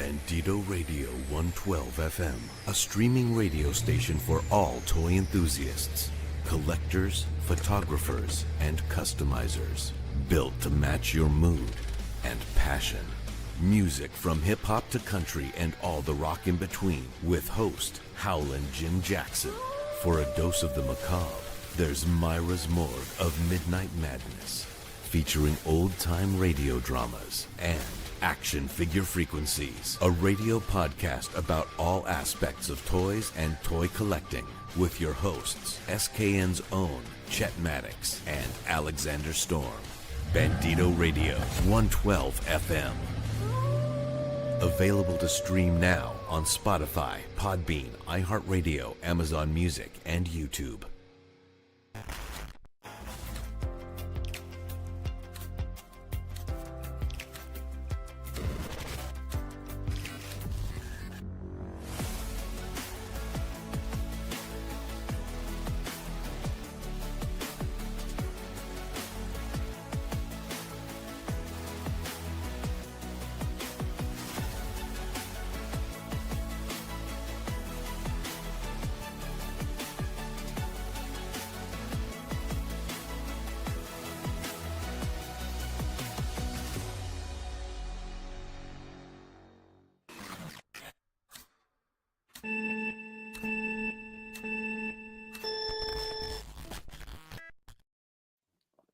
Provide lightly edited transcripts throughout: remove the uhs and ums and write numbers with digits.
Bandito Radio 112 FM, a streaming radio station for all toy enthusiasts, collectors, photographers, and customizers. Built to match your mood and passion. Music from hip-hop to country and all the rock in between, with host Howlin' Jim Jackson. For a dose of the macabre, there's Myra's Morgue of Midnight Madness, featuring old-time radio dramas and Action Figure Frequencies, a radio podcast about all aspects of toys and toy collecting, with your hosts, SKN's own Chet Maddox and Alexander Storm. Bandito Radio 112 FM. Available to stream now on Spotify, Podbean, iHeartRadio, Amazon Music, and YouTube.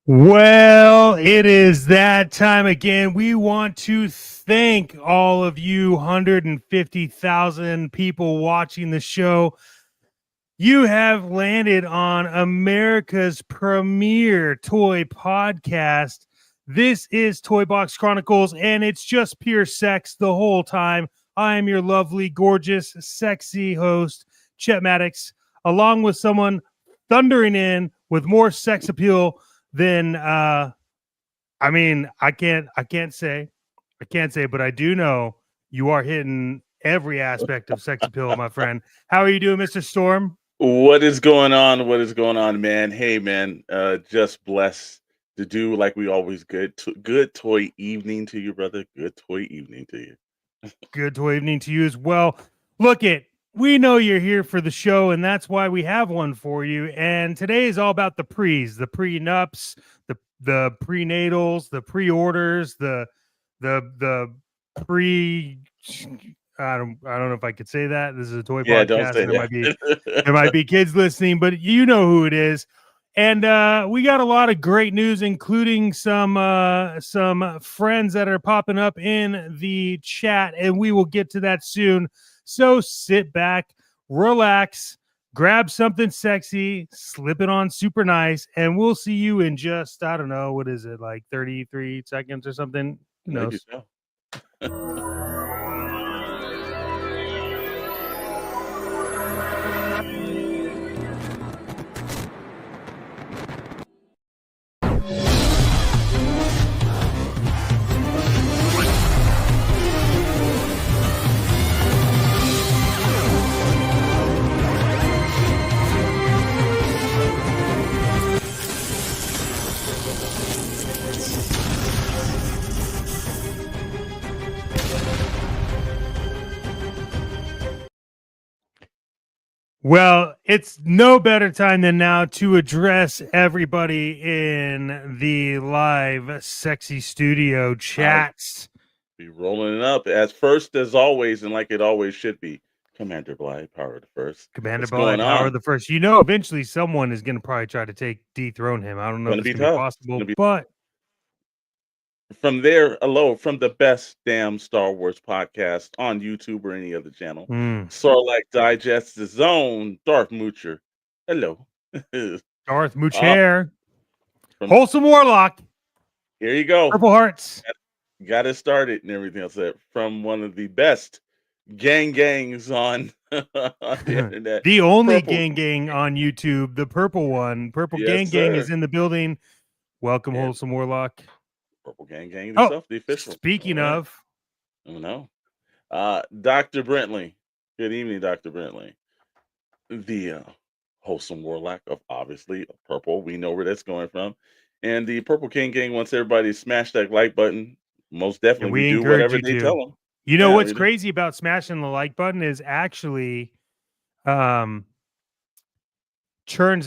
Well, it is that time again. We want to thank all of you 150,000 people watching the show. You have landed on America's premier toy podcast. This is Toy Box Chronicles, and it's just pure sex the whole time. I am your lovely, gorgeous, sexy host, Chet Maddox, along with someone thundering in with more sex appeal than I can't say, but I do know you are hitting every aspect of sex appeal, my friend. How are you doing, Mr. Storm? What is going on? What is going on, man? Hey, man, just blessed to do like we always good toy evening to you, brother. Good toy evening to you. Good toy evening to you as well. Look we know you're here for the show, and that's why we have one for you. And today is all about the prenups, the prenatals, the pre-orders, the pre. I don't know if I could say that. This is a toy podcast. Don't say that. There might be kids listening, but you know who it is. And we got a lot of great news, including some friends that are popping up in the chat, and we will get to that soon. So sit back, relax, grab something sexy, slip it on super nice, and we'll see you in just, I don't know, what is it, like 33 seconds or something? Who knows? Well, it's no better time than now to address everybody in the live sexy studio chats. Be rolling it up as first as always, and like it always should be. Commander Blythe, power the first. Commander Blythe, power the first. You know, eventually someone is going to probably try to dethrone him. I don't know if it's going to be possible, but from there, from the best damn Star Wars podcast on YouTube or any other channel. Sarlacc Digest, the Zone, Darth Moocher. Hello. Darth Moocher. Wholesome Warlock. Here you go. Purple Hearts. Got it started and everything else. From one of the best gangs on the internet. The only gang on YouTube, the purple one. Purple gang is in the building. Welcome, Wholesome Warlock. Purple gang itself, the official. Speaking of, Dr. Brentley. Good evening, Dr. Brentley. The Wholesome Warlock of obviously purple. We know where that's going from. And the Purple King Gang wants everybody to smash that like button. Most definitely, we do whatever they tell them. You know Yeah, what's crazy about smashing the like button is actually, turns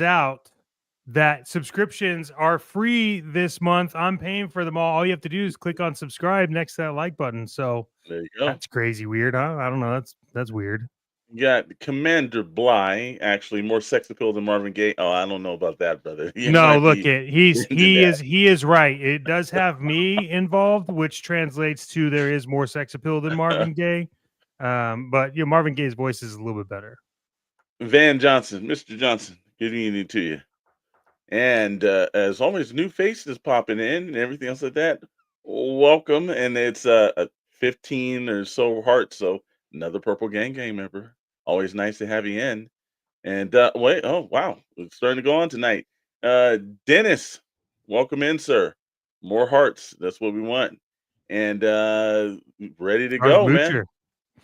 out that subscriptions are free this month. I'm paying for them all. All you have to do is click on subscribe next to that like button. So there you go. that's crazy weird, huh? I don't know. That's weird. You got Commander Bly, actually more sex appeal than Marvin Gaye. Oh, I don't know about that, brother. You No, might look be it. into that. He is right. It does have me involved, which translates to there is more sex appeal than Marvin Gaye. But you know, Marvin Gaye's voice is a little bit better. Van Johnson, Mr. Johnson, good evening to you. And as always, new faces popping in and everything else like that. Welcome, and it's a 15 or so hearts. So another Purple Gang member. Always nice to have you in. And wait, oh wow, it's starting to go on tonight. Dennis, welcome in, sir. More hearts. That's what we want. And ready to Ours go, man. Moocher.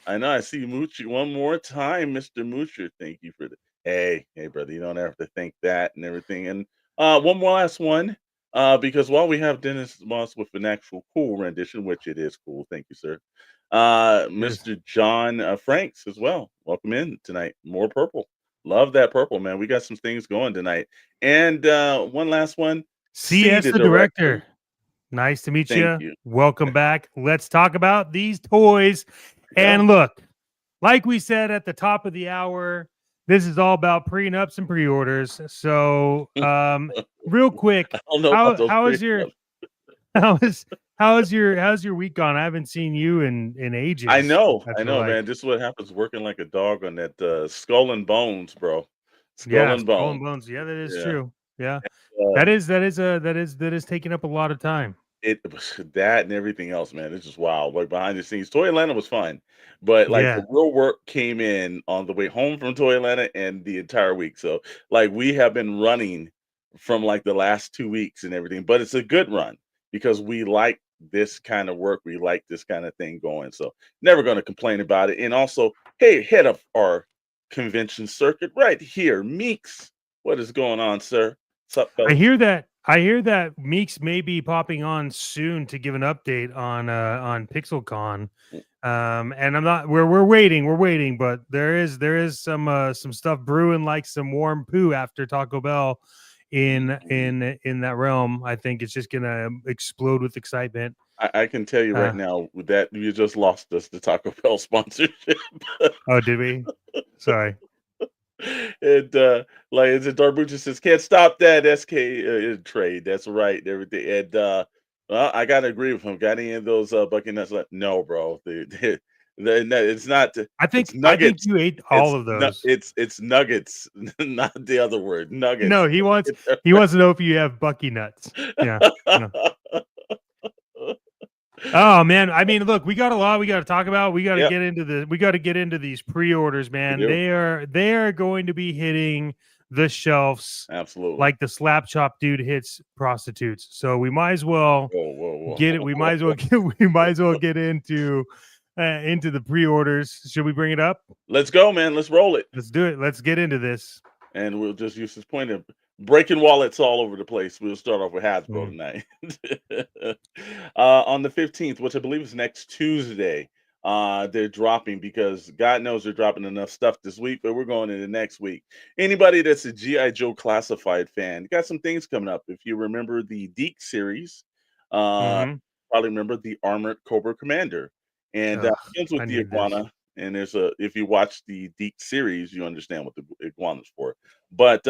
I know. I see Moochie one more time, Mr. Moocher. Thank you for the hey, brother. You don't have to think that and everything. And one more last one. Because while we have Dennis Moss with an actual cool rendition, which it is cool, thank you, sir. Yes. Mr. John Franks as well. Welcome in tonight. More purple. Love that purple, man. We got some things going tonight. And one last one. C, CS the the director. director. Nice to meet Thank you. you. Welcome back. Let's talk about these toys. Yeah. And look, like we said at the top of the hour, this is all about prenups and pre-orders. So, real quick, I don't know about those how is three. your how's your week gone? I haven't seen you in ages. I know, I feel like. man. This is what happens working like a dog on that Skull and Bones, bro. Skull Yeah, and Skull Bones. and Bones. Yeah, that is Yeah. true. Yeah, Uh, that is taking up a lot of time. it was that and everything else, man. It's just wild. Like behind the scenes, Toy Atlanta was fun, but like Yeah, the real work came in on the way home from Toy Atlanta and the entire week. So like we have been running from like the last 2 weeks and everything, but it's a good run because we like this kind of work. We like this kind of thing going. So never going to complain about it. And also, hey, head of our convention circuit right here, Meeks. What is going on, sir? What's up, I fellas? hear that. I hear that Meeks may be popping on soon to give an update on PixelCon. And I'm not. We're waiting, but there is some stuff brewing, like some warm poo after Taco Bell in that realm. I think it's just gonna explode with excitement. I can tell you right now with that you just lost us the Taco Bell sponsorship. Oh, did we? Sorry. And like as Darbucha says, can't stop that SK trade. That's right, and everything. And well, I gotta agree with him. Got any of those Bucky nuts left? No, bro. No, it's not. I It's think nuggets. you ate all of those. It's nuggets, not the other word. No, Nuggets. he wants to know if you have Bucky nuts. Yeah. No. Oh man, I mean, look, we got a lot we got to talk about. We got to Yep, get into these pre-orders, we man. do. They are going to be hitting the shelves Absolutely. like the slap chop dude hits prostitutes. So we might as well Whoa. get it. We might as well get into the pre-orders. Should we bring it up? Let's go, man. Let's roll it. Let's do it. Let's get into this. And we'll just use this point of breaking wallets all over the place. We'll start off with Hasbro Mm. tonight. On the 15th, which I believe is next Tuesday, they're dropping because God knows they're dropping enough stuff this week, but we're going into next week. Anybody that's a G.I. Joe Classified fan, got some things coming up. If you remember the Deke series, Mhm. probably remember the Armored Cobra Commander. And Ugh, begins with I the need this. iguana. And if you watch the Deke series, you understand what the iguana's for. But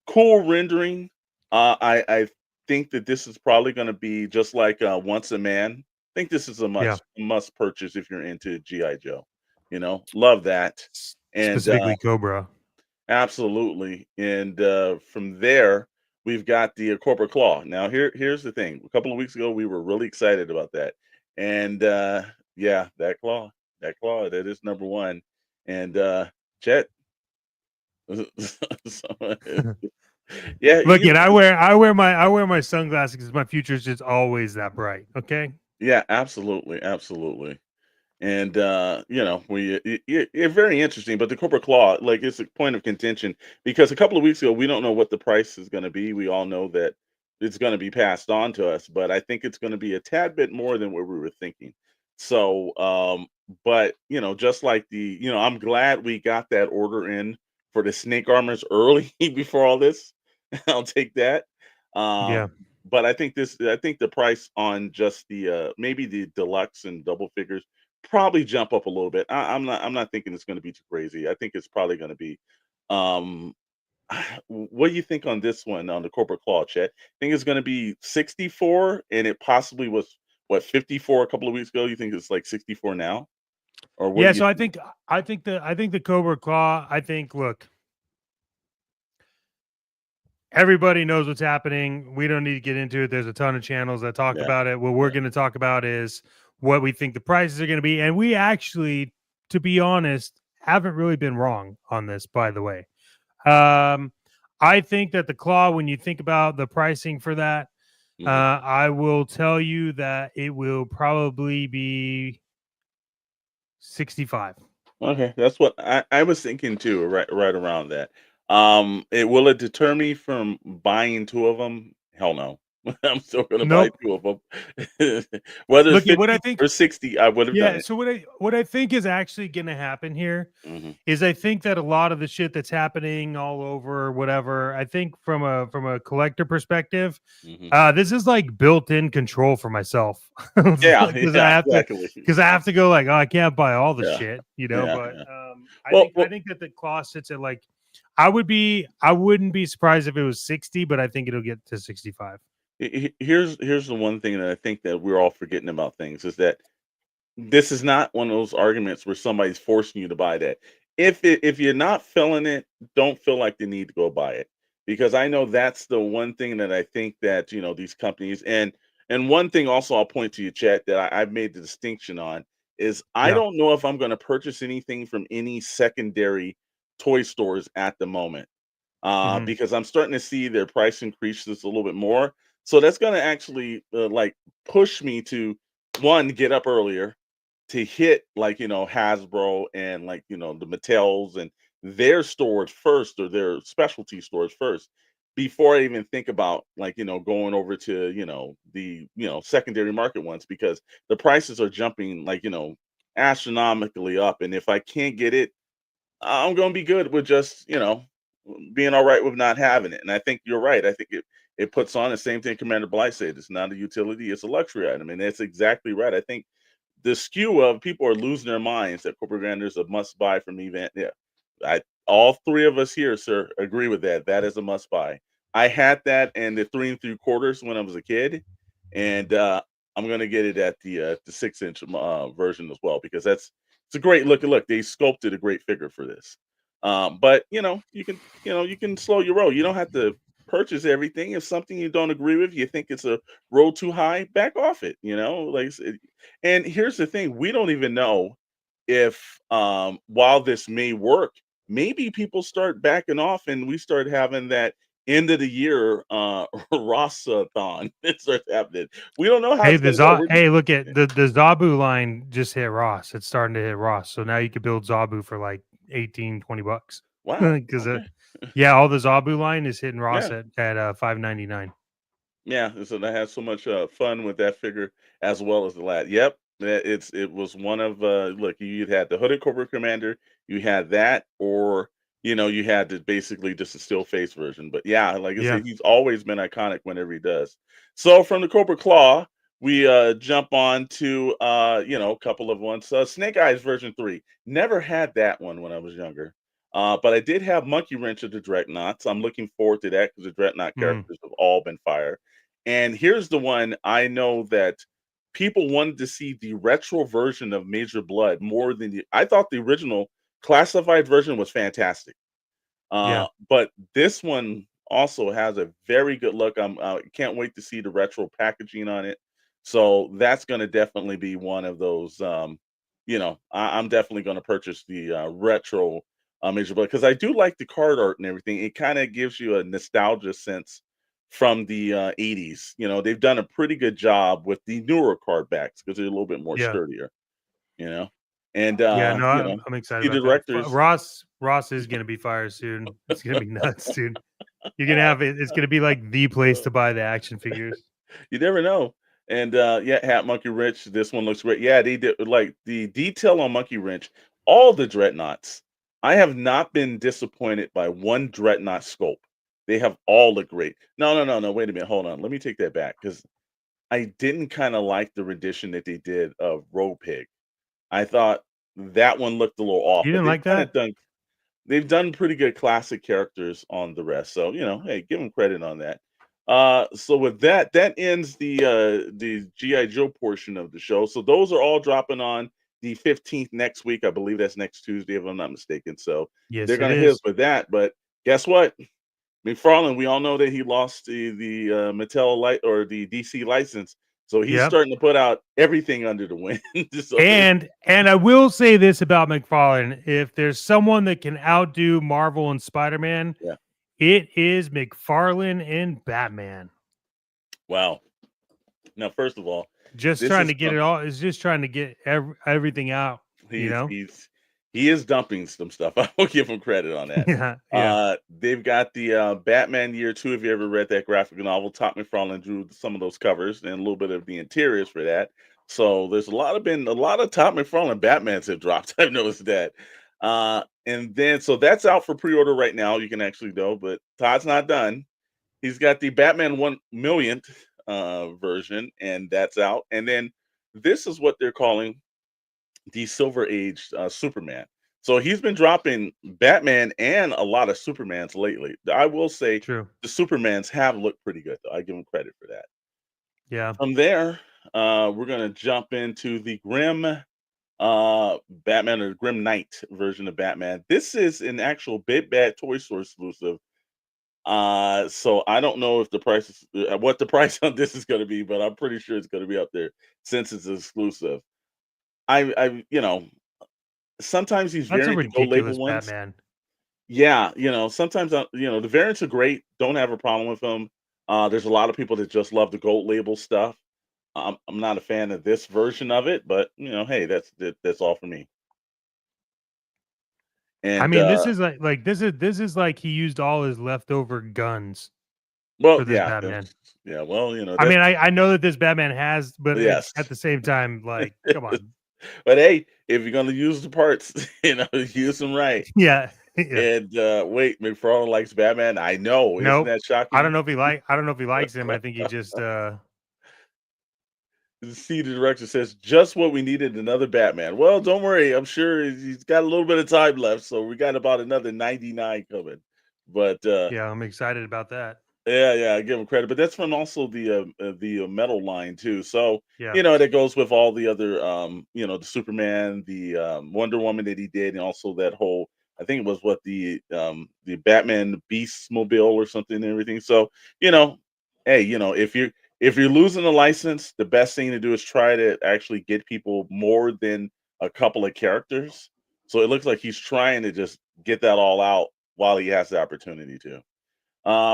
cool rendering. I think that this is probably going to be just like Once a Man. I think this is a Yeah. must purchase if you're into GI Joe. You know, love that. And Specifically Cobra. absolutely. And from there, we've got the corporate claw. Now here's the thing. A couple of weeks ago, we were really excited about that. And yeah, that claw, that is number one. And Chet. So, yeah, Look, it. I wear my sunglasses because my future is just always that bright. Okay. yeah, absolutely. And you know, you're very interesting. But the corporate claw, like, it's a point of contention because a couple of weeks ago, we don't know what the price is going to be. We all know that it's going to be passed on to us, but I think it's going to be a tad bit more than what we were thinking. So, but just like I'm glad we got that order in for the snake armors early before all this. I'll take that. Yeah. But I think the price on just the maybe the deluxe and double figures probably jump up a little bit. I'm not thinking it's going to be too crazy. I think it's probably going to be. Um, what do you think on this one on the corporate claw, Chet? Think it's going to be 64, and it possibly was what 54 a couple of weeks ago. You think it's like 64 now, or what Yeah. do you So I think? think the Cobra Claw. I think look, everybody knows what's happening. We don't need to get into it. There's a ton of channels that talk Yeah, about it. What we're yeah. going to talk about is what we think the prices are going to be, and we actually, to be honest, haven't really been wrong on this. By the way, um, I think that the claw, when you think about the pricing for that, Hmm. I will tell you that it will probably be 65. Okay, that's what I was thinking too, right around that. It deter me from buying two of them? Hell no. I'm still gonna buy Nope. two of them. Whether it's Look at what I 50 think. or 60, I would have done Yeah. it. So what I think is actually going to happen here Hmm. is I think that a lot of the shit that's happening all over, whatever, I think from a collector perspective, Hmm. this is like built-in control for myself. Yeah, Because yeah, exactly. I have to go like, oh, I can't buy all the Yeah, shit, yeah, but yeah. I Well, think that the cost sits at like, I wouldn't be surprised if it was 60, but I think it'll get to 65. here's the one thing that I think that we're all forgetting about things is that this is not one of those arguments where somebody's forcing you to buy that. If you're not feeling it, don't feel like the need to go buy it. Because I know that's the one thing that I think that, these companies and one thing also I'll point to you, chat, that I've made the distinction on is I Yeah. don't know if I'm going to purchase anything from any secondary toy stores at the moment. Hmm. Because I'm starting to see their price increases a little bit more. So that's going to actually like push me to one, get up earlier to hit like Hasbro and like the Mattels and their stores first or their specialty stores first before I even think about like going over to the secondary market ones because the prices are jumping like astronomically up, and if I can't get it, I'm gonna be good with just, being all right with not having it. And I think you're right. I think it puts on the same thing Commander Blythe said. It's not a utility, it's a luxury item. And that's exactly right. I think the skew of people are losing their minds that Corporate Commander is a must buy from event. Yeah. I all three of us here, sir, agree with that. That is a must buy. I had that and the 3 3/4 when I was a kid. And I'm gonna get it at the 6 inch version as well because it's a great look. They sculpted a great figure for this. But you can slow your roll. You don't have to purchase everything. If something you don't agree with, you think it's a roll too high, back off it. And here's the thing: we don't even know if while this may work, maybe people start backing off and we start having that end of the year Ross-a-thon. It starts happening. We don't know how Hey, it's gonna go. We're just hey, look at the Zabu line just hit Ross. It's starting to hit Ross. So now you could build Zabu for like 18, $20 wow. because Okay. yeah, all the Zabu line is hitting Ross Yeah. at 599. Yeah, and so I had so much fun with that figure as well as the lad. Yep, it was one of look, you had the hooded Cobra Commander, you had that, or you had the basically just a still face version. But yeah, like I Yeah. said, he's always been iconic whenever he does. So from the Cobra Claw, we jump on to a couple of ones. Snake Eyes version 3. Never had that one when I was younger. But I did have Monkey Wrench of the Dreadnoughts. I'm looking forward to that because the Dreadnought Mhm. characters have all been fire. And here's the one I know that people wanted to see the retro version of Major Blood more than I thought the original classified version was fantastic. Yeah. But this one also has a very good look. Can't wait to see the retro packaging on it. So that's going to definitely be one of those. I'm definitely going to purchase the retro Major Blood because I do like the card art and everything. It kind of gives you a nostalgia sense from the 80s. They've done a pretty good job with the newer card backs because they're a little bit more Yeah. sturdier. You know, and Yeah. No, I'm excited see the about that. directors. Ross is gonna be fire soon. It's gonna be nuts, dude. You're gonna have it. It's gonna be like the place to buy the action figures. You never know. And yeah, Hat Monkey Wrench. This one looks great. Yeah, they did like the detail on Monkey Wrench. All the dreadnoughts. I have not been disappointed by one dreadnought sculpt. They have all looked great. No. Wait a minute. Hold on. Let me take that back because I didn't kind of like the rendition that they did of Road Pig. I thought that one looked a little off, You but didn't like that? they've done pretty good classic characters on the rest. So, hey, give them credit on that. So with that, that ends the GI Joe portion of the show. So those are all dropping on the 15th next week. I believe that's next Tuesday, if I'm not mistaken. So Yes, they're it gonna hit us is. with that. But guess what? McFarlane, we all know that he lost the Mattel or the DC license. So he's Yep. starting to put out everything under the wind. So And I will say this about McFarlane: if there's someone that can outdo Marvel and Spider-Man, yeah. it is McFarlane and Batman. Wow. Now, first of all, Just this trying is to get it all. It's just trying to get everything out. You He's know? he's he is dumping some stuff. I will give him credit on that. Yeah. Yeah. They've got the Batman Year Two. If you ever read that graphic novel, Todd McFarlane drew some of those covers and a little bit of the interiors for that. So there's been a lot of Todd McFarlane Batmans have dropped. I've noticed that. And then so that's out for pre-order right now. You can actually go, but Todd's not done. He's got the Batman 1 millionth version, and that's out. And then this is what they're calling the Silver Age Superman. So he's been dropping Batman and a lot of Supermans lately. I will say True. the Supermans have looked pretty good, though. I give him credit for that. Yeah. From there, we're gonna jump into the Grim Batman or Grim Knight version of Batman. This is an actual Big Bad Toy Store exclusive. So I don't know if the price is what the price on this is going to be, but I'm pretty sure it's going to be up there since it's exclusive. Sometimes these That's a variant to go ridiculous label ones, Batman. yeah, sometimes the variants are great. Don't have a problem with them. There's a lot of people that just love the gold label stuff. I'm not a fan of this version of it, but hey, that's all for me. I And mean, this is this is like he used all his leftover guns well, for this yeah, Batman. yeah. Well, I that's mean, I know that this Batman has, but yes. at the same time, like, come on. But hey, if you're gonna use the parts, use them right. Yeah. Yeah. And wait, McFarlane likes Batman. I know, isn't Nope. that shocking? I don't know if he likes him. I think he just The director says just what we needed, another Batman. Well, don't worry, I'm sure he's got a little bit of time left, so we got about another 99 coming. But yeah, I'm excited about that. yeah, I give him credit, but that's from also the metal line too. So Yeah. that goes with all the other the Superman, the Wonder Woman that he did, and also that whole I think it was what the Batman Beast Mobile or something and everything. So hey, if you're losing a license, the best thing to do is try to actually get people more than a couple of characters. So it looks like he's trying to just get that all out while he has the opportunity to.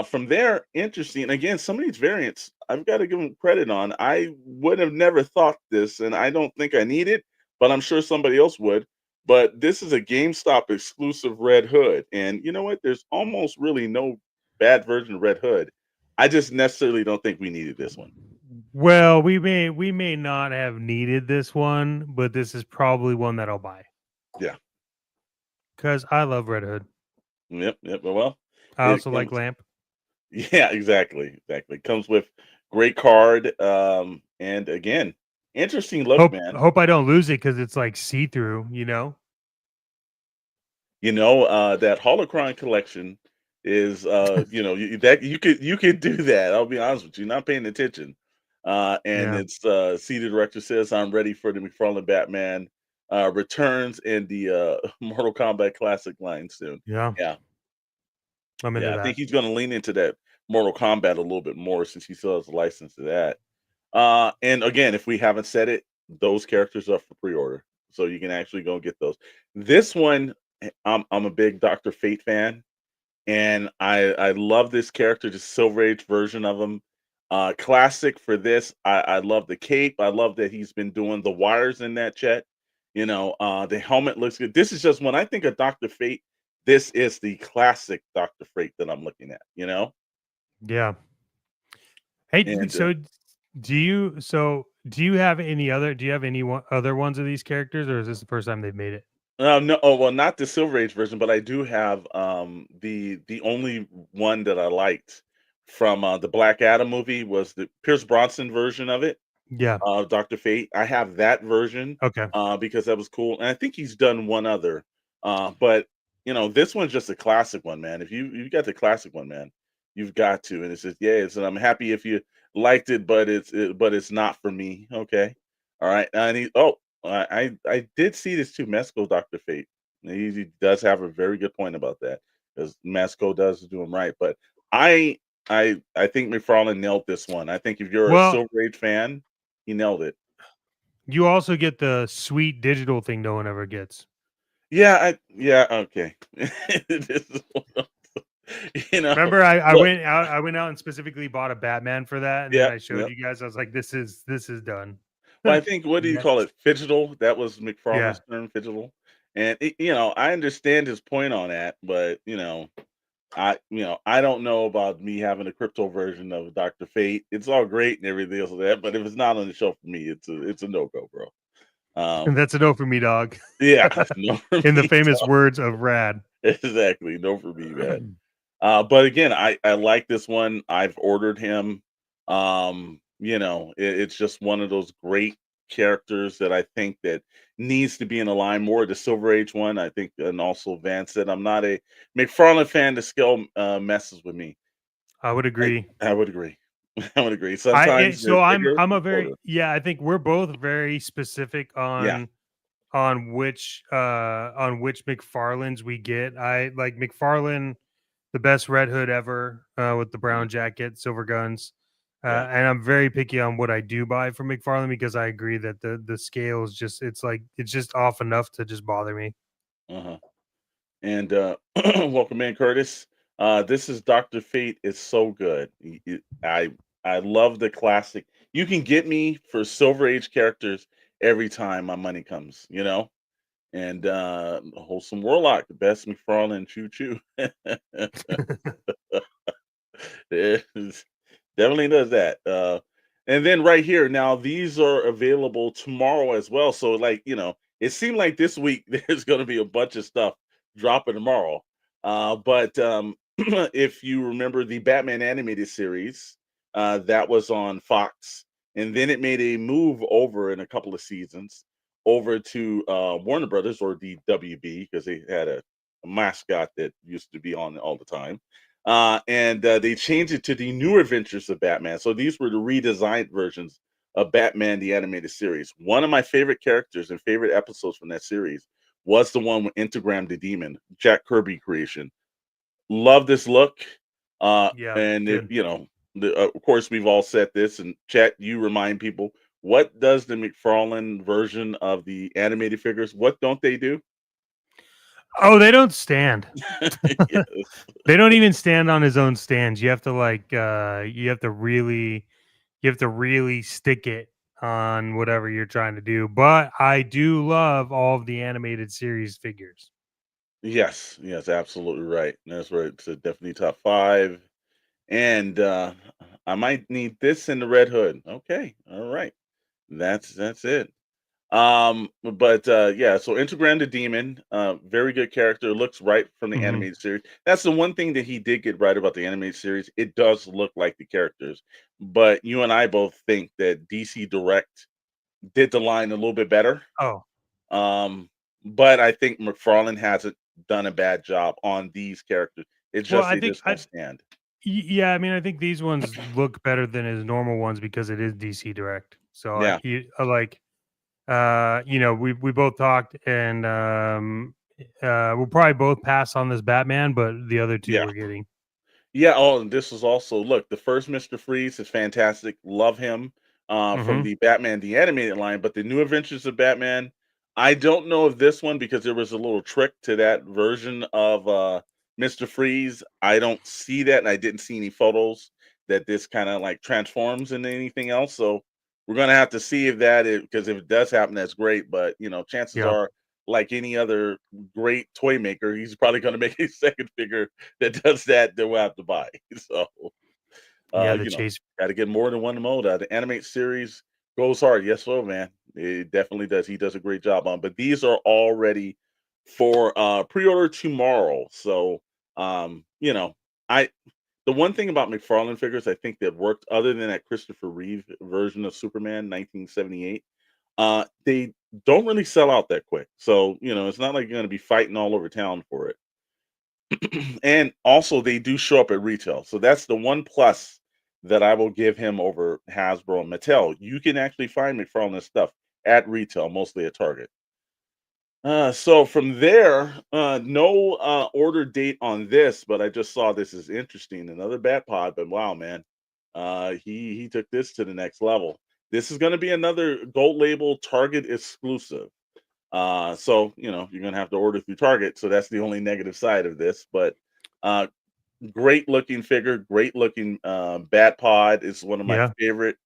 From there, interesting. Again, some of these variants, I've got to give them credit on. I would have never thought this, and I don't think I need it, but I'm sure somebody else would. But this is a GameStop exclusive Red Hood. And you know what? There's almost really no bad version of Red Hood. I just necessarily don't think we needed this one. Well, we may not have needed this one, but this is probably one that I'll buy Yeah. because I love Red Hood. Yep. Well, I it also like comes. Lamp. Yeah, exactly. Comes with great card. And again, interesting look, man. Hope I don't lose it because it's like see through. You know. That Holocron collection is that you could do that. I'll be honest with you, not paying attention. And Yeah. it's CD Director says I'm ready for the McFarlane Batman returns in the Mortal Kombat Classic line soon. Yeah. Yeah. I'm into Yeah, I that. think he's gonna lean into that Mortal Kombat a little bit more since he still has a license to that. And again, if we haven't said it, those characters are for pre-order. So you can actually go and get those. This one, I'm a big Dr. Fate fan, and I love this character, the Silver Age version of him. Classic for this. I love the cape. I love that he's been doing the wires in that chat. The helmet looks good. This is just when I think of Dr. Fate, this is the classic Dr. Fate that I'm looking at, Yeah. Hey, and so Do you have any other? Do you have any other ones of these characters, or is this the first time they've made it? No, oh well, not the Silver Age version, but I do have the only one that I liked from the Black Adam movie was the Pierce Bronson version of it. Yeah. Dr. Fate. I have that version Okay. because that was cool, and I think he's done one other. But this one's just a classic one, man. If you got the classic one, man, you've got to. And it says, yeah, it's, and I'm happy if you liked it, but it's not for me. Okay, all right. And I did see this too. Mesco Dr. Fate. He does have a very good point about that because Mesco does do him right, but I I think McFarlane nailed this one. I think if you're a Well, Silver Age fan, he nailed it. you also get the sweet digital thing no one ever gets. Yeah, okay. This is one of you know, Remember, I look, went out. I went out and specifically bought a Batman for that, and then yeah, I showed yeah. you guys. I was like, "This is done." Well, I think what do you Yeah. call it? Phygital. That was Yeah. McFarlane's term, phygital. And I understand his point on that, but I don't know about me having a crypto version of Dr. Fate. It's all great and everything else like that, but if it's not on the show for me, it's a no go, bro. And Um, that's a no for me, dog. yeah, no for In the me. famous words of Rad. Exactly, no for me, man. But again, I like this one. I've ordered him. It's just one of those great characters that I think that needs to be in a line more. The Silver Age one, I think, and also Van said, I'm not a McFarlane fan. The scale messes with me. I would I, agree. I would agree. I would agree. Sometimes they're So bigger, I'm a they're very, shorter. yeah, I think we're both very specific Yeah. on which McFarlanes we get. I like McFarlane, the best Red Hood ever, with the Mhm. brown jacket, silver guns. Yeah. And I'm very picky on what I do buy from McFarlane because I agree that the scale is just, it's just off enough to just bother me. Uh-huh. And welcome in, Curtis. This is Dr. Fate is so good. I love the classic. You can get me for Silver Age characters every time my money comes. And Wholesome Warlock, the best McFarlane choo choo. Definitely does that. And then right here, now these are available tomorrow as well. So, it seemed like this week there's going to be a bunch of stuff dropping tomorrow. But if you remember the Batman animated series, that was on Fox, and then it made a move over in a couple of seasons over to Warner Brothers or the WB because they had a mascot that used to be on all the time and they changed it to the New Adventures of Batman. So these were the redesigned versions of Batman the Animated Series. One of my favorite characters and favorite episodes from that series was the one with Instagram the Demon, Jack Kirby creation. Love this look. Yeah, And if good. of course we've all said this and chat, you remind people what does the McFarlane version of the animated figures, what don't they do? Oh, they don't stand. Yes. They don't even stand on his own stands. You have to you have to really stick it on whatever you're trying to do. But I do love all of the animated series figures. Yes, absolutely right. That's right. It's definitely top five. And I might need this in the Red Hood. Okay, all right. That's it. But yeah, so Instagram the Demon, very good character, looks right from the Hmm. animated series. That's the one thing that he did get right about the animated series. It does look like the characters, but you and I both think that DC Direct did the line a little bit better. Oh, Um, but I think McFarlane hasn't done a bad job on these characters. It's well, just they just don't stand. yeah, I mean, I think these ones look better than his normal ones because it is DC Direct. So Yeah, we both talked, and we'll probably both pass on this Batman, but the other two yeah. we're getting. Yeah, oh, and this was also look, the first Mr. Freeze is fantastic. Love him from Hmm. the Batman the animated line, but the New Adventures of Batman, I don't know if this one because there was a little trick to that version of Mr. Freeze. I don't see that, and I didn't see any photos that this kind of like transforms into anything else. So we're gonna have to see if that is because if it does happen, that's great. But chances Yeah. are, like any other great toy maker, he's probably gonna make a second figure that does that we'll have to buy. So Yeah, the You know, chase. got to get more than one mode. The animate series goes hard. Yes, so man, it definitely does. He does a great job on. But these are already for pre-order tomorrow. So, you know, I the one thing about McFarlane figures I think that worked, other than that Christopher Reeve version of Superman 1978, they don't really sell out that quick. So, you know, it's not like you're going to be fighting all over town for it. And also, they do show up at retail. So that's the one plus that I will give him over Hasbro and Mattel. You can actually find McFarlane stuff at retail, mostly at Target. So from there, no order date on this, but I just saw this is interesting. Another Bat Pod, but wow, man, he took this to the next level. This is going to be another gold label Target exclusive. So you know you're gonna have to order through Target. So that's the only negative side of this. But uh, great looking figure, great looking Bat Pod is one of my Yeah. favorite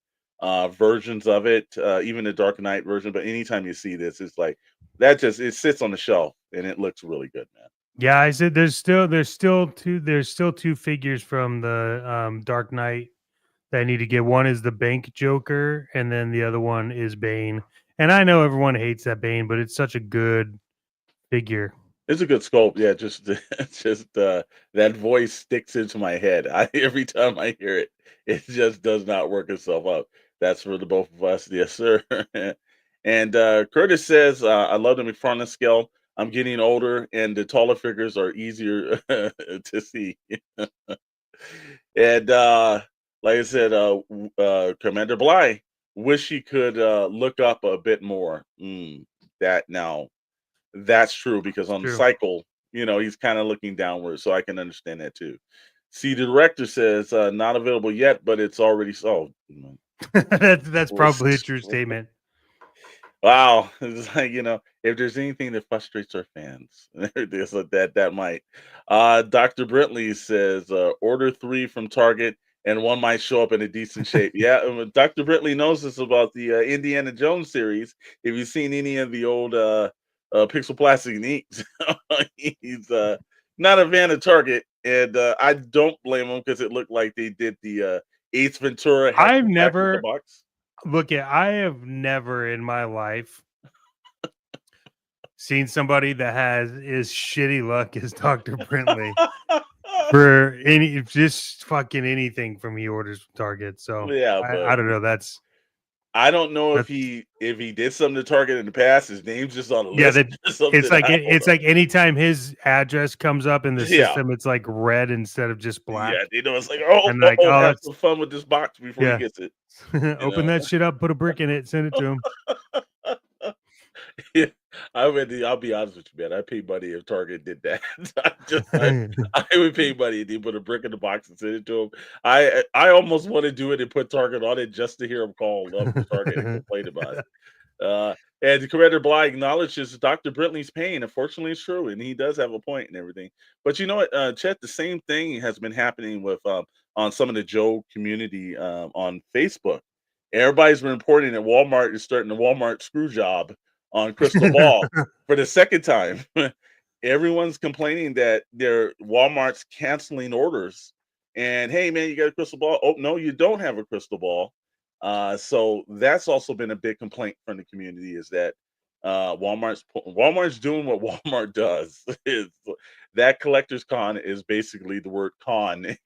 versions of it. Even the Dark Knight version. But anytime you see this, it's like that. Just it sits on the shelf and it looks really good, man. Yeah, I said there's still two figures from the Dark Knight that I need to get. One is the Bank Joker, and then the other one is Bane. And I know everyone hates that Bane, but it's such a good figure. It's a good sculpt, yeah. Just, just that voice sticks into my head. Every time I hear it, it just does not work itself up. That's for the both of us, yes, sir. And Curtis says, "I love the McFarlane scale. I'm getting older, and the taller figures are easier to see." And like I said, Commander Bly, wish he could look up a bit more. That now. That's true because It's on the true. cycle, you know, he's kind of looking downward, so I can understand that too. See, the director says not available yet, but it's already sold. That's probably a true statement. Wow, it's like if there's anything that frustrates our fans, there's that might. Dr. Brentley says order 3 from Target and one might show up in a decent shape. Yeah, Dr. Brentley knows this about the Indiana Jones series. If you've seen any of the old Pixel Plastic Inks, he's not a fan of Target, and I don't blame him because it looked like they did the Ace Ventura Hack I've Attack with the never box. I have never in my life seen somebody that has as shitty luck as Dr. Brentley for just fucking anything from he orders from Target. So Yeah, I but don't know. I don't know if That's he did something to Target in the past. His name's just on the yeah, list that or something. I don't it's know. like anytime his address comes up in the Yeah, system, it's like red instead of just yeah. black. They know it's like, oh, And like, oh, have that's some fun with this box before he yeah. gets it. You Open know. that shit up, put a brick in it, send it to him. Yeah, I'll be honest with you, man. I pay money if Target did that. I would pay money and they put a brick in the box and send it to him. I almost want to do it and put Target on it just to hear him call up to Target and complain about it. And Commander Bly acknowledges Dr. Brentley's pain. Unfortunately, it's true, and he does have a point and everything. But you know what, Chet? The same thing has been happening with on some of the Joe community on Facebook. Everybody's been reporting that Walmart is starting the Walmart screw job on Crystal Ball for the second time. Everyone's complaining that their Walmart's canceling orders. And hey, man, you got a crystal ball? Oh no, you don't have a crystal ball. So that's also been a big complaint from the community is that Walmart's doing what Walmart does. Is that collector's con is basically the word con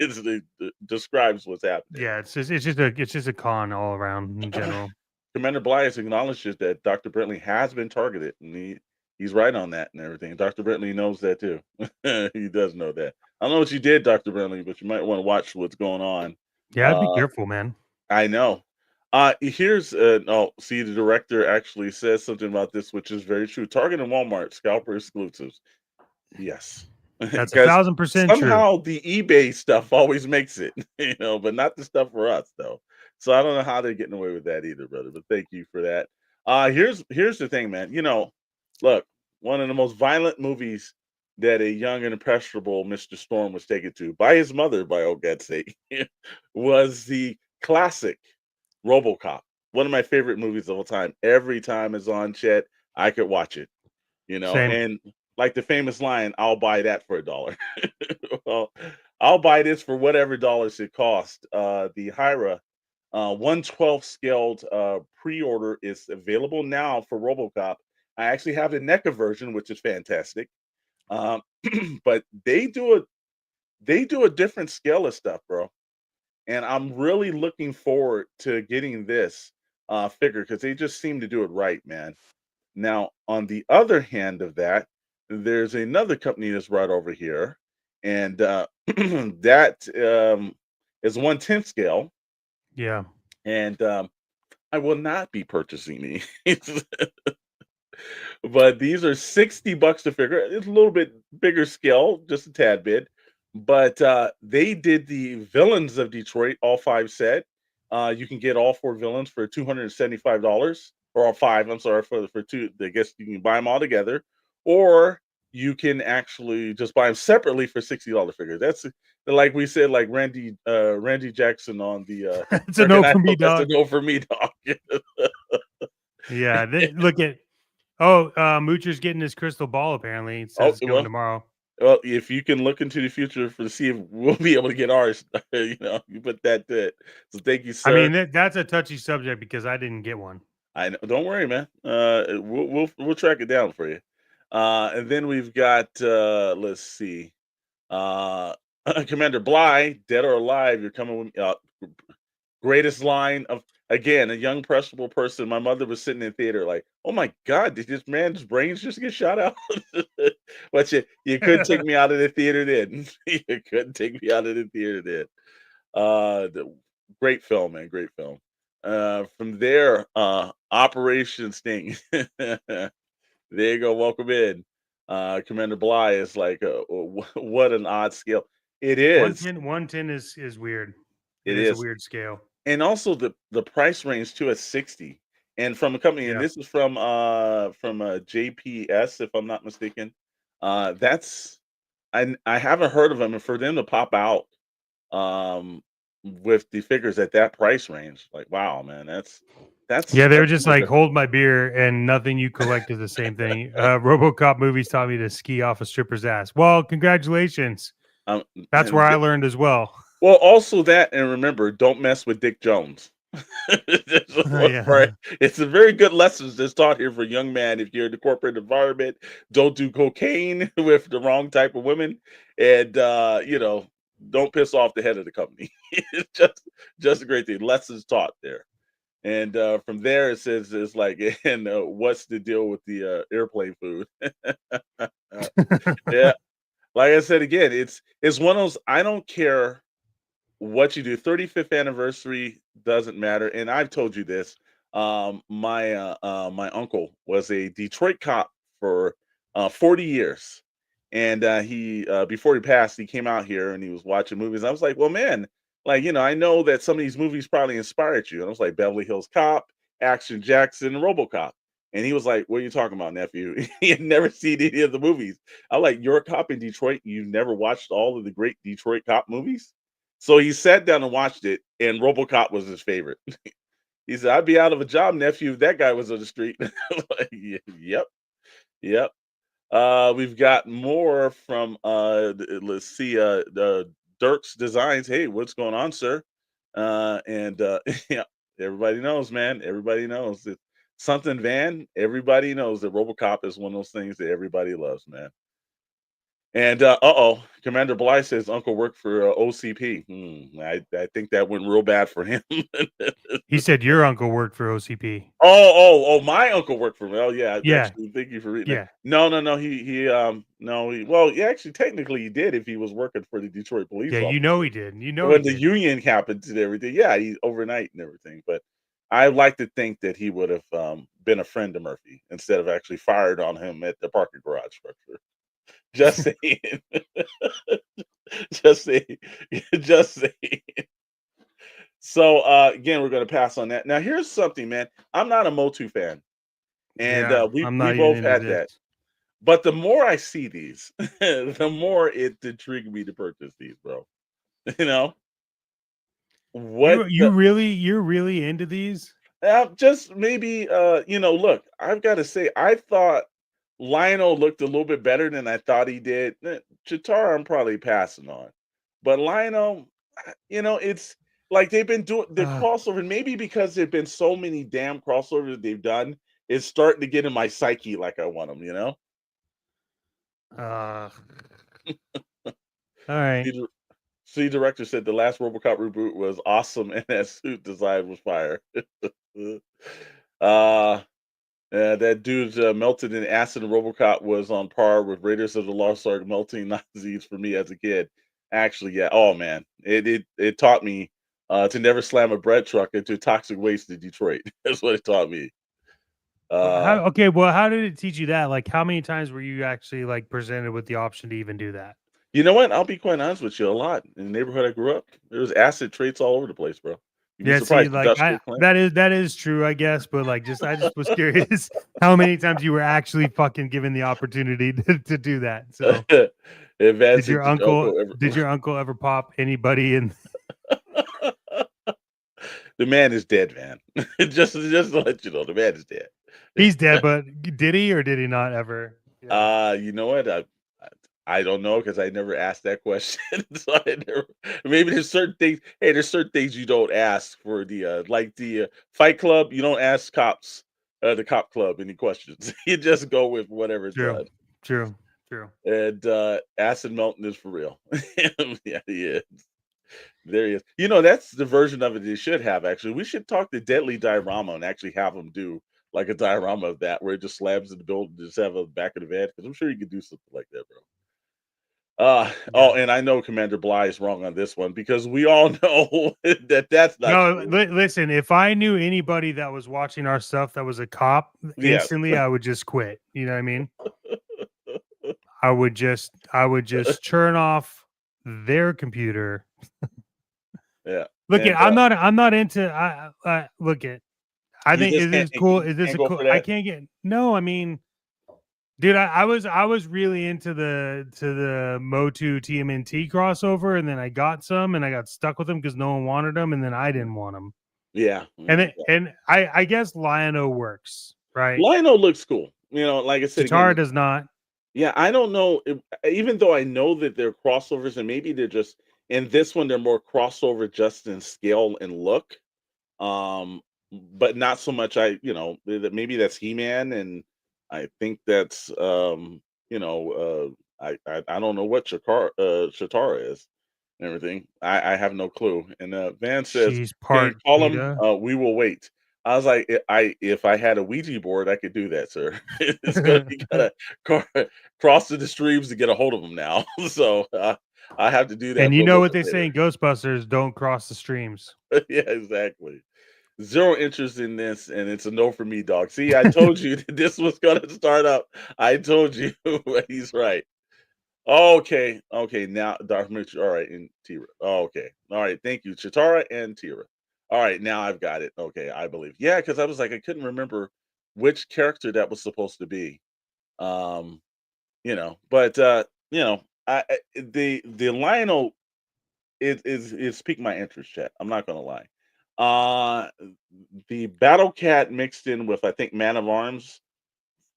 describes what's happening. Yeah, it's just a con all around in general. Commander Blyas acknowledges that Dr. Brentley has been targeted, and he's right on that and everything. Dr. Brentley knows that too. He does know that. I don't know what you did, Dr. Brentley, but you might want to watch what's going on. Yeah, I'd be Uh, careful, man. I know. Here's oh, see, the director actually says something about this, which is very true. Target and Walmart scalper exclusives. Yes, That's a because 1000% true. somehow the eBay stuff always makes it, but not the stuff for us though. So I don't know how they're getting away with that either, brother. But thank you for that. Here's the thing, man. Look, one of the most violent movies that a young and impressionable Mr. Storm was taken to by his mother, by old God's sake, was the classic RoboCop. One of my favorite movies of all time. Every time it's on, Chet, I could watch it. Same. And like the famous line, "I'll buy that for $1." Well, I'll buy this for whatever dollars it cost. The Hyra 1/12 scaled pre-order is available now for RoboCop. I actually have the NECA version, which is fantastic. Um, but they do a different scale of stuff, bro. And I'm really looking forward to getting this figure because they just seem to do it right, man. Now, on the other hand of that, there's another company that's right over here, and that is 1/10 scale, Yeah. and I will not be purchasing these. But these are $60 to figure. It's a little bit bigger scale, just a tad bit. But they did the Villains of Detroit, all 5 set. You can get all 4 villains for $275, or all 5, I'm sorry, for 2. I guess you can buy them all together, or you can actually just buy them separately for $60 figures. That's like we said, like Randy Jackson on the It's a American no for me, Idol. That's a dog. no for me, dog. Yeah. Look at Moocher's getting his crystal ball. Apparently, it says Oh it's coming well. tomorrow. Well, if you can look into the future to see if we'll be able to get ours, you put that to it. So thank you, I sir. mean, that's a touchy subject because I didn't get one. I know. Don't worry, man. We'll track it down for you. And then we've got let's see, uh, Commander Bly, dead or alive. You're coming with greatest line of, again, a young impressionable person. My mother was sitting in theater like, oh my god, did this man's brains just get shot out? But you couldn't take me out of the theater then. You couldn't take me out of the theater then. Great film, man, great film. From there, Operation Sting. There you go, welcome in. Commander Bly is like, what an odd scale. It is. 110 is weird. It It is a is. weird scale. And also the price range too at 60. And from a company, and Yeah. this is from JPS, if I'm not mistaken. That's I haven't heard of them, and for them to pop out um with the figures at that price range, like wow, man, Yeah, they were that's just like, something. hold my beer, and nothing you collect is the same thing. RoboCop movies taught me to ski off a stripper's ass. Well, congratulations. That's where And I learned as well. well, also that, and remember, don't mess with Dick Jones. Yeah. It's a very good lessons that's taught here for young man. If you're in the corporate environment, don't do cocaine with the wrong type of women, and don't piss off the head of the company. It's just a great thing. Lessons taught there. And from there, it says it's like, and what's the deal with the airplane food? Yeah, like I said again, it's one of those. I don't care what you do. 35th anniversary doesn't matter, and I've told you this. My uncle was a Detroit cop for 40 years, and he before he passed, he came out here and he was watching movies. I was like, well, man, like I know that some of these movies probably inspired you. And I was like, Beverly Hills Cop, Action Jackson, and RoboCop. And he was like, "What are you talking about, nephew?" He had never seen any of the movies. I'm like, "You're a cop in Detroit. You've never watched all of the great Detroit cop movies?" So he sat down and watched it, and RoboCop was his favorite. He said, "I'd be out of a job, nephew, if that guy was on the street." Like, yep, yep. We've got more from let's see, the Dirk's Designs. Hey, what's going on, sir? And yeah, everybody knows, man. Everybody knows it. Something Van. Everybody knows that RoboCop is one of those things that everybody loves, man. And Commander Bly says Uncle worked for OCP. I think that went real bad for him. He said your uncle worked for OCP. Oh, my uncle worked for me. Oh yeah, Yeah. actually, thank you for reading that. Yeah. No, no, well, yeah, actually, technically, he did if he was working for the Detroit police Yeah. officer. You know he did. You know he When the did. union happened and everything, yeah, he overnight and everything. But I like to think that he would have been a friend to Murphy instead of actually fired on him at the parking garage structure. Just saying. Just saying. Just saying. So again, we're gonna pass on that. Now, here's something, man. I'm not a Motu fan, and Yeah. we I'm we not even both into had this. that. But the more I see these, the more it intrigued me to purchase these, bro. You know what? You're really into these? Just maybe, look, I've got to say, I thought Lionel looked a little bit better than I thought he did. Chitara, I'm probably passing on, But Lionel, it's like they've been doing the crossover, and maybe because there've been so many damn crossovers they've done, it's starting to get in my psyche like I want them. All right. See, director said the last RoboCop reboot was awesome, and that suit design was fire. uh that dude melted in acid in RoboCop was on par with Raiders of the Lost Ark melting Nazis for me as a kid. Actually, yeah. Oh man, it taught me to never slam a bread truck into toxic waste in Detroit. That's what it taught me. Well, how did it teach you that? Like, how many times were you actually like presented with the option to even do that? You know what? I'll be quite honest with you. A lot in the neighborhood I grew up, there was acid traits all over the place, bro. You'd be Yeah, see, surprised. like Industrial plant. that is true, I guess, but like, I just was curious how many times you were actually fucking given the opportunity to do that. So, Advancing to Delco did your uncle ever pop anybody in? The man is dead, man. just to let you know, the man is dead. He's dead, but did he or did he not ever? Yeah. You know what? I don't know because I never asked that question. So I never. Maybe there's certain things. Hey, there's certain things you don't ask for the like the Fight Club. You don't ask cops, the cop club, any questions. You just go with whatever's done. True. And acid melting is for real. Yeah, he is. There he is. That's the version of it they should have. Actually, we should talk to Deadly Diorama and actually have them do like a diorama of that, where it just slams in the building, just have a back of the van. Because I'm sure you could do something like that, bro. Oh, and I know Commander Bly is wrong on this one because we all know that's not true. Listen, if I knew anybody that was watching our stuff that was a cop, instantly I would just quit. You know what I mean? I would just turn off their computer. Yeah. Look, I'm not into look it. I think is this cool? Is this a cool? I can't get no. I mean, dude, I was really into the Motu TMNT crossover, and then I got some, and I got stuck with them because no one wanted them, and then I didn't want them. Yeah, and I guess Lion-O works, right? Lion-O looks cool. Like I said, Chitara does not. Yeah, I don't know. Even though I know that they're crossovers, and maybe they're just in this one, they're more crossover just in scale and look. But not so much. Maybe that's He-Man, and I think that's I don't know what Chitara is and everything. I have no clue. And Van says, She's "Can you part call Cheetah. him? We will wait." I was like, if I had a Ouija board, I could do that, sir. You gotta cross the streams to get a hold of them now. So I have to do that. And you know what they say in Ghostbusters: don't cross the streams. Yeah, exactly. Zero interest in this, and it's a no for me, dog. See, I told you that this was gonna start up. I told you. He's right. Okay. Now, Darth Mitchell. All right, and Tira. Okay. All right. Thank you, Chitara and Tira. All right, now I've got it. Okay, I believe. Yeah, because I was like, I couldn't remember which character that was supposed to be. Um, but the Lionel is piqued my interest, chat. I'm not gonna lie. The Battle Cat mixed in with I think Man of Arms.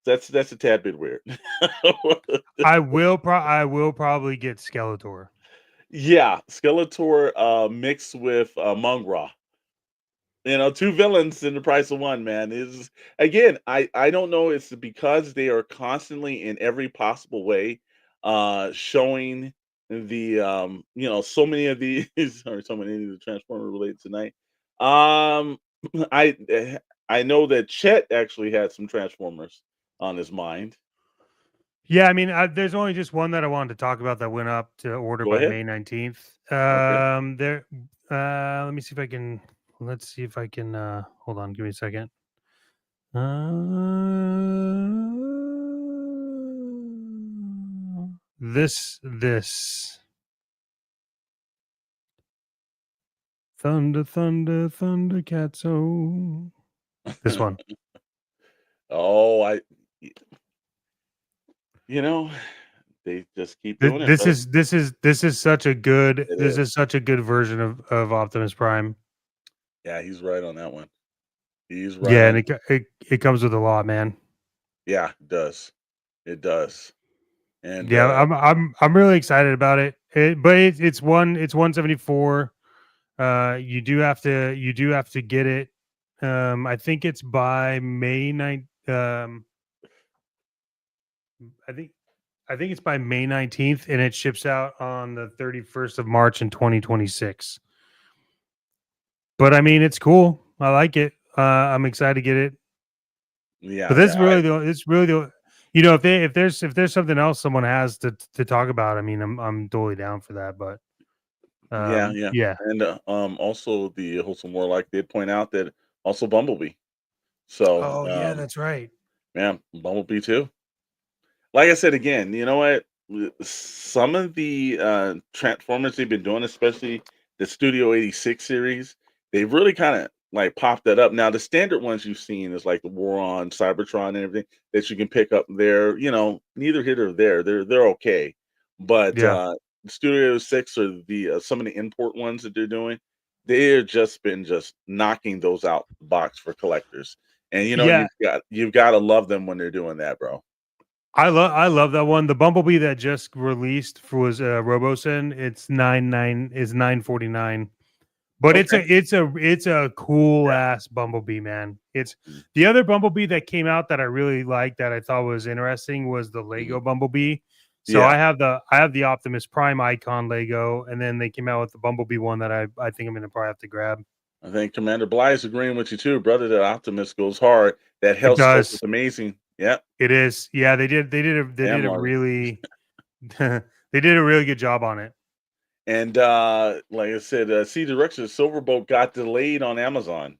That's a tad bit weird. I will probably get Skeletor. Yeah, Skeletor mixed with Mongra. Two villains in the price of one, man. Is again, I don't know. It's because they are constantly in every possible way, showing the so many of these or so many of the Transformer related tonight. I know that Chet actually had some Transformers on his mind. Yeah, I mean, there's only just one that I wanted to talk about that went up to order by May 19th. Okay. Let me see if I can. Let's see if I can. Hold on, give me a second. This Thundercats. Oh, this one. Oh, they just keep doing it. This is such a good is such a good version of Optimus Prime. Yeah, he's right on that one. He's right. Yeah, and it comes with a lot, man. Yeah, it does. It does. And Yeah, I'm really excited about it. But it's 174. You do have to get it. I think it's by May 9th. I think I think it's by May 19th, and it ships out on the 31st of March in 2026. But I mean, it's cool. I like it. I'm excited to get it. But yeah, that's yeah, really the it's really the you know, if there's something else someone has to talk about, I mean, I'm totally down for that. But yeah, yeah. yeah. And also the Wholesome Warlock did point out that also Bumblebee. So Oh yeah, that's right. man, Bumblebee too. Like I said again, you know what? Some of the Transformers they've been doing, especially the Studio 86 series, they've really kind of like popped that up. Now, the standard ones you've seen is like the War on Cybertron and everything that you can pick up there, neither here or there. They're okay. But Yeah. Studio 6 or the some of the import ones that they're doing, they're just been just knocking those out the box for collectors. And Yeah. you've got to love them when they're doing that, bro. I love that one. The Bumblebee that just released was Robosen. It's 949. But Okay. it's a cool Yeah. ass Bumblebee, man. It's Mm, the other Bumblebee that came out that I really liked that I thought was interesting was the mhm. Lego Bumblebee. So Yeah, I have the Optimus Prime icon Lego, and then they came out with the Bumblebee one that I think I'm gonna probably have to grab. I think Commander Bly is agreeing with you too, brother. That Optimus goes hard. That It health sculpt is does. amazing. Yep, It is. Yeah, they damn did a Marty. really they did a really good job on it. And like I said, see direction Silverboat got delayed on Amazon.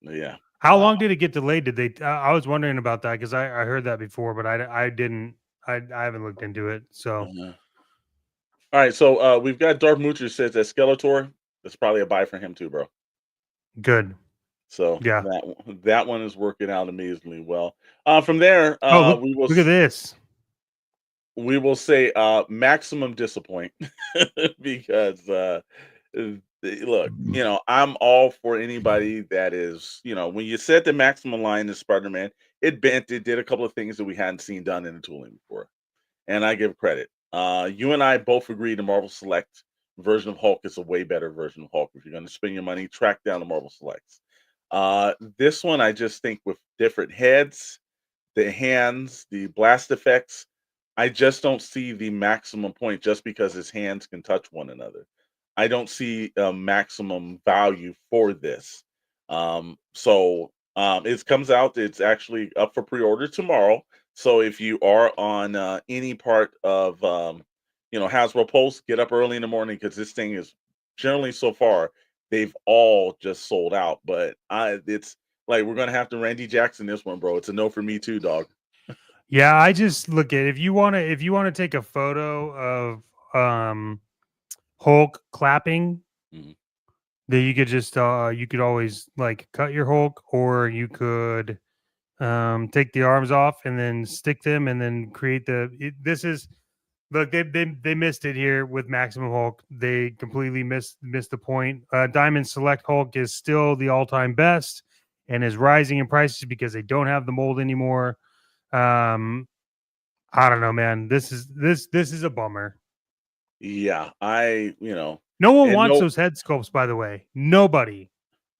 Yeah, How wow. long did it get delayed? Did they? I was wondering about that because I heard that before, but I didn't. I haven't looked into it. So Uh-huh. All right, so we've got Darth Moocher says that Skeletor. That's probably a buy for him too, bro. good. So Yeah. that one is working out amazingly well. From there, Oh, look at this. we will say maximum disappoint because look, I'm all for anybody that is, when you set the maximum line in Spider-Man, it did a couple of things that we hadn't seen done in the tooling before, and I give credit. You and I both agree the Marvel Select version of Hulk is a way better version of Hulk. If you're going to spend your money, track down the Marvel Selects. This one I just think with different heads, the hands, the blast effects, I just don't see the maximum point just because his hands can touch one another. I don't see a maximum value for this. It comes out, it's actually up for pre-order tomorrow. So if you are on any part of Hasbro Pulse, get up early in the morning because this thing is generally so far they've all just sold out. But it's like we're gonna have to Randy Jackson this one, bro. It's a no for me too, dog. Yeah, I just look at if you want to take a photo of Hulk clapping, Mhm. then you could always like cut your Hulk, or you could take the arms off and then stick them and then create this is look, they missed it here with Maximum Hulk. They completely missed the point. Diamond Select Hulk is still the all-time best and is rising in prices because they don't have the mold anymore. Um, I don't know, man. This is a bummer. Yeah, No one and wants no, those head sculpts, by the way. Nobody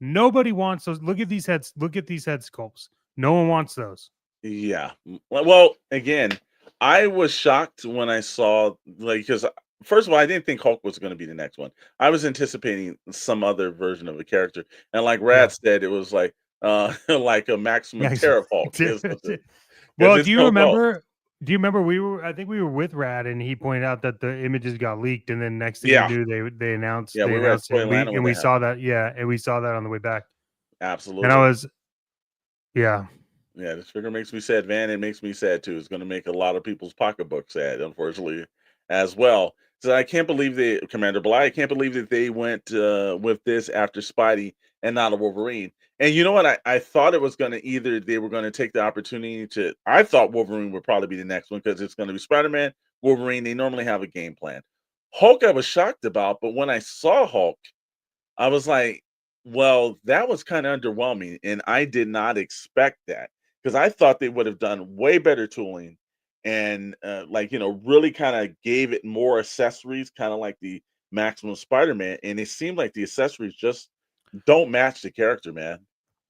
wants those. Look at these heads. Look at these head sculpts. No one wants those. yeah. Well, again, I was shocked when I saw like because first of all, I didn't think Hulk was going to be the next one. I was anticipating some other version of the character, and like Yeah. Rad said, it was like like a maximum Yeah. terror Hulk is because Well, it's no Hulk. do you remember we were I think we were with Rad and he pointed out that the images got leaked and then next thing you Yeah, knew they yeah, we were at announced it and Toyland when we that saw happened. that and we saw that on the way back. And I Absolutely. was yeah. Yeah, this figure makes me sad, Van. It makes me sad too. It's going to make a lot of people's pocketbook sad, unfortunately, as well. So I can't believe Commander Bly. I can't believe that they went with this after Spidey and not a Wolverine. And you know what? I thought it was going to either they were going to take the opportunity to. I thought Wolverine would probably be the next one because it's going to be Spider Man, Wolverine. They normally have a game plan. Hulk, I was shocked about, but when I saw Hulk, I was like, well, that was kind of underwhelming, and I did not expect that because I thought they would have done way better tooling and like, really kind of gave it more accessories, kind of like the Maximum Spider-Man, and it seemed like the accessories just don't match the character, man.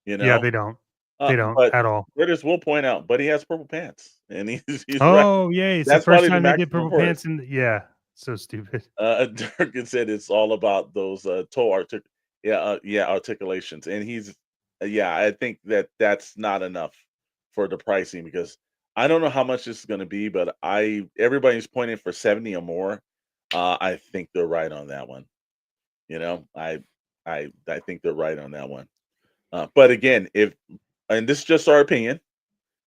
You Yeah, know, they don't. They don't but at all. Curtis will point out, but he has purple pants, and he's right. Oh, yay. It's the That's first probably the time they did maximum purple for it. pants yeah. So stupid. Durkin said it's all about those toe articulations, and he's yeah. I think that's not enough for the pricing because I don't know how much this is going to be, but everybody's pointing for 70 or more. I think they're right on that one. You know, I think they're right on that one. But again, if and this is just our opinion,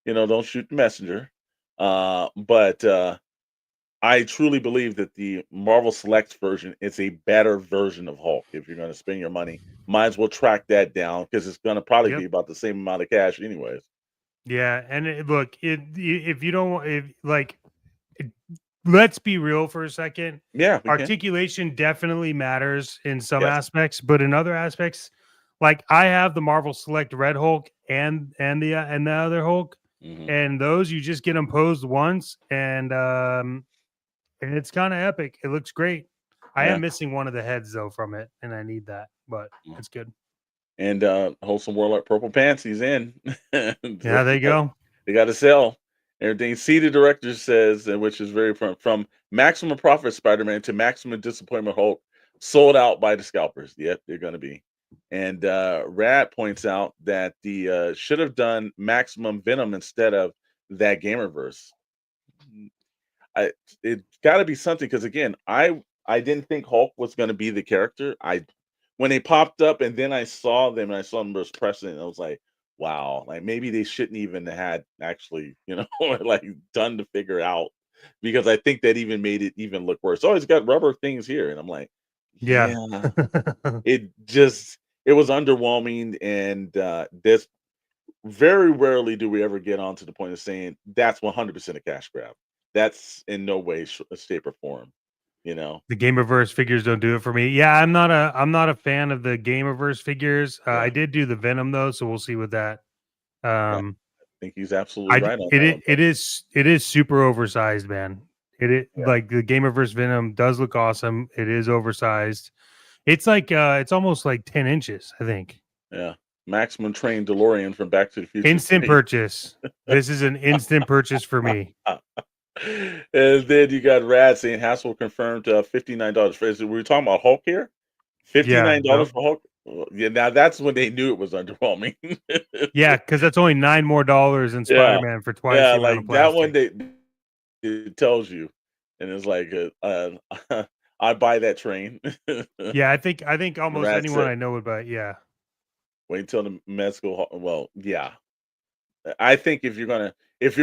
don't shoot the messenger. But I truly believe that the Marvel Select version is a better version of Hulk. If you're going to spend your money, might as well track that down because it's going to probably be Yep. about the same amount of cash, anyways. Yeah, and look, if you don't if like let's be real for a second. Yeah, we can. Articulation definitely matters in some Yes. aspects, but in other aspects, like I have the Marvel Select Red Hulk and the other Hulk, Hmm. and those you just get them posed once, and it's kind of epic. It looks great. I Yeah. am missing one of the heads though from it, and I need that, but Mm. it's good. And Wholesome Warlock Purple Pants, he's in. So Yeah, there you go. they got to sell everything. See, the director says, and which is very from Maximum Profit Spider-Man to Maximum Disappointment Hulk, sold out by the scalpers. Yep, they're going to be. And Rad points out that the should have done Maximum Venom instead of that Gamerverse. I it got to be something because again, I didn't think Hulk was going to be the character. I when they popped up and then I saw them and I saw them versus precedent, I was like, wow, like maybe they shouldn't even had actually, like done to figure out because I think that even made it even look worse. Oh, it's got rubber things here, and I'm like, Yeah. yeah, it was underwhelming, and this very rarely do we ever get on to the point of saying that's 100% a cash grab. That's in no way, shape, or form. You know, The Gamerverse figures don't do it for me. Yeah, I'm not a fan of the Gamerverse figures. I yeah, did do the Venom though, so we'll see with that. yeah. Um, I think he's absolutely right on it that is one, bro. it is super oversized, man. Yeah, Like the Gamerverse Venom does look awesome. It is oversized. It's like it's almost like 10 inches, I think. yeah. Maximum Train DeLorean from Back to the Future Instant 3. purchase. This is an instant purchase for me. And then you got Rad saying Hassel confirmed $59. We were talking about Hulk here. Yeah, $59 for Hulk. Well, yeah, now that's when they knew it was underwhelming. yeah, because that's only $9 more than Yeah, Spider-Man for twice yeah, the amount of like that one. plastic. It tells you, and it's like, I buy that train. Yeah, I think almost Rad anyone said, I know would buy it. Yeah. wait until the Mets go. Well, yeah, I think if you're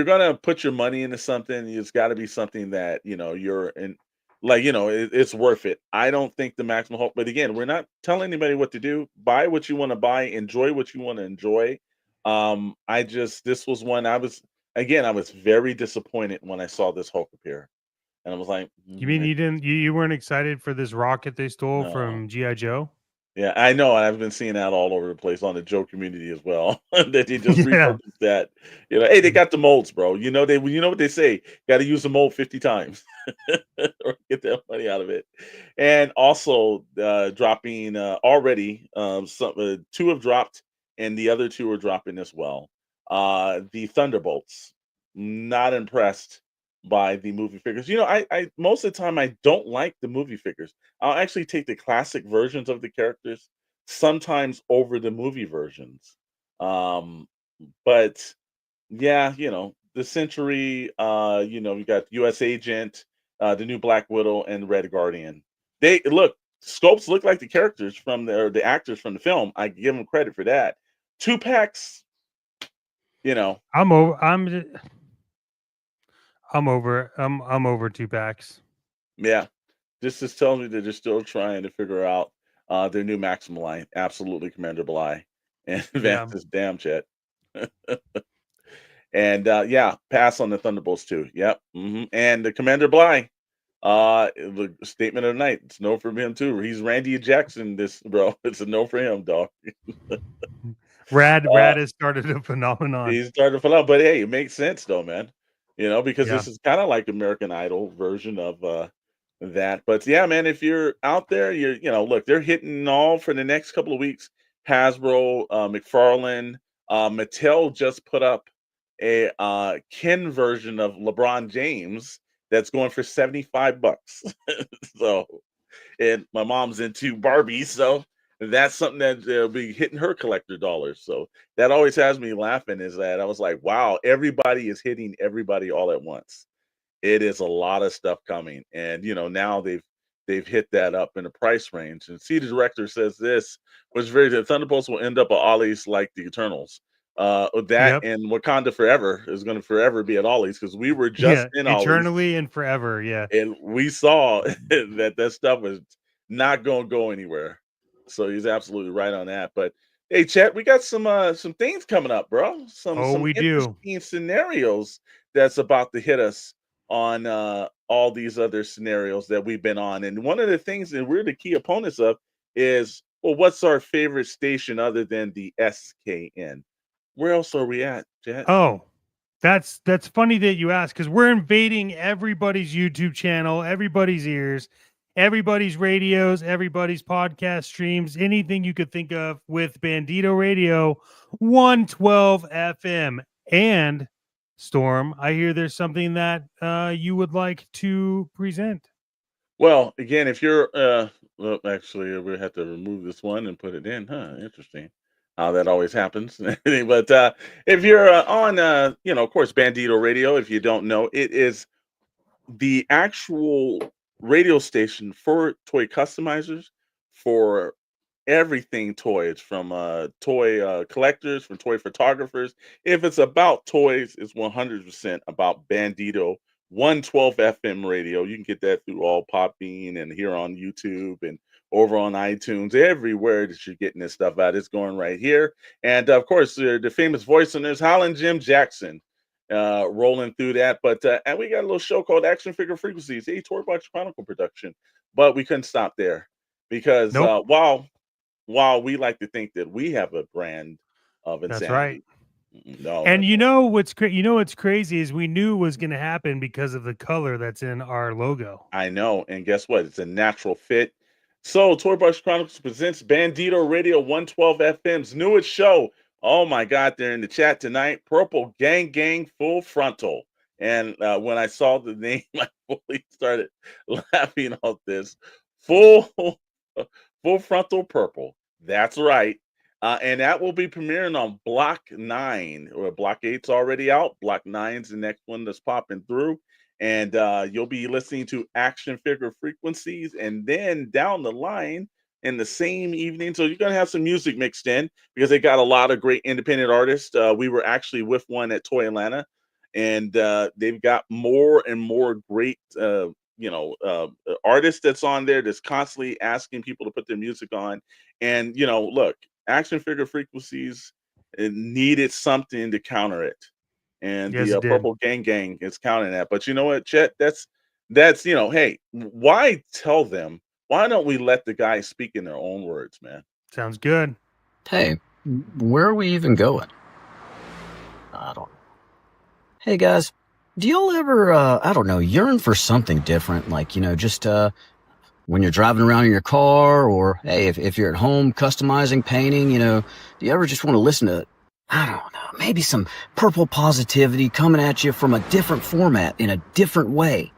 gonna put your money into something, it's got to be something that you're in, like it's worth it. I don't think the Maximum Hulk, but again, we're not telling anybody what to do. Buy what you want to buy, enjoy what you want to enjoy. I just this was one I was very disappointed when I saw this Hulk appear, and I was like, You mean It, you didn't you weren't excited for this rocket they stole no. from G.I. Joe? Yeah, I know, and I've been seeing that all over the place on the Joe community as well, that they just Yeah. repurposed that. Hey, they got the molds, bro. You know what they say, gotta use the mold 50 times or get that money out of it. And also, dropping, already, some 2 have dropped, and the other 2 are dropping as well. The Thunderbolts, not impressed by the movie figures. I most of the time, I don't like the movie figures. I'll actually take the classic versions of the characters sometimes over the movie versions. Um, but yeah, the Century, you got US Agent, the new Black Widow, and Red Guardian. They look Scopes look like the characters from the actors from the film. I give them credit for that. Two packs, you know, I'm over I'm over 2 packs. yeah. This tells me that they're still trying to figure out their new Maxim line. Absolutely, Commander Bly and Yeah. Vance's damn Chet. And yeah, pass on the Thunderbolts too. Yep. And the Commander Bly, the statement of the night. It's no for him too. He's Randy Jackson. This bro, it's a no for him, dog. Rad Uh, has started a phenomenon. he started to fill out, but hey, it makes sense though, man. because Yeah. this is kind of like American Idol version of that. But yeah, man, if you're out there, look, they're hitting all for the next couple of weeks. Hasbro, McFarlane, Mattel just put up a Ken version of LeBron James that's going for $75. So, and my mom's into Barbie, so that's something that will be hitting her collector dollars. So that always has me laughing. Is that I was like, wow, everybody is hitting everybody all at once. It is a lot of stuff coming, and now they've hit that up in the price range. And see, the director says this was very the Thunderbolts will end up at Ollie's like the Eternals. That Yep. and Wakanda Forever is going to forever be at Ollie's because we were just Yeah. in Ollie's Eternally and forever. Yeah. and we saw that stuff was not going to go anywhere. So he's absolutely right on that. But hey, Chet, we got some things coming up, bro. Oh, Some we do. interesting scenarios that's about to hit us on all these other scenarios that we've been on. And one of the things that we're the key opponents of is, well, what's our favorite station other than the SKN? Where else are we at, Chet? Oh, that's funny that you ask, because we're invading everybody's YouTube channel, everybody's ears, everybody's radios, everybody's podcast streams, anything you could think of with Bandito Radio 112 FM. And Storm, I hear there's something that you would like to present. Well, again, if you're well, actually we have to remove this one and put it in. Huh, interesting. How that always happens. But if you're on of course, Bandito Radio, if you don't know, it is the actual radio station for toy customizers, for everything toys, from toy collectors, from toy photographers. If it's about toys, it's 100% about Bandito 112 FM radio. You can get that through all Podbean and here on YouTube and over on iTunes, everywhere that you're getting this stuff out. It's going right here. And of course, the famous voice in there's Holland Jim Jackson rolling through that. But and we got a little show called Action Figure Frequencies, a Toy Box Chronicle production. But we couldn't stop there because Nope. while we like to think that we have a brand of That's right. insanity, no, And no, what's what's crazy is we knew it was going to happen because of the color that's in our logo. I know. And guess what? It's a natural fit. So, Toy Box Chronicles presents Bandito Radio 112 FM's newest show. Oh my God, they're in the chat tonight. Purple Gang Gang Full Frontal. And when I saw the name, I fully started laughing at this. Full, full frontal purple. That's right. And that will be premiering on Block 9. Or Block 8's already out. Block 9's the next one that's popping through. And you'll be listening to Action Figure Frequencies. And then down the line in the same evening, so you're going to have some music mixed in because they got a lot of great independent artists. We were actually with one at Toy Atlanta, and they've got more and more great artists that's on there that's constantly asking people to put their music on. And look, Action Figure Frequencies, it needed something to counter it, and Yes, the it did. Purple Gang Gang is countering that. But you know what, Chet? That's hey, why tell them? Why don't we let the guys speak in their own words, man? Sounds good. Hey, where are we even going? I don't know. Hey guys, do y'all ever, yearn for something different? Like, just when you're driving around in your car, or hey, if you're at home customizing, painting, do you ever just want to listen to, I don't know, maybe some purple positivity coming at you from a different format in a different way?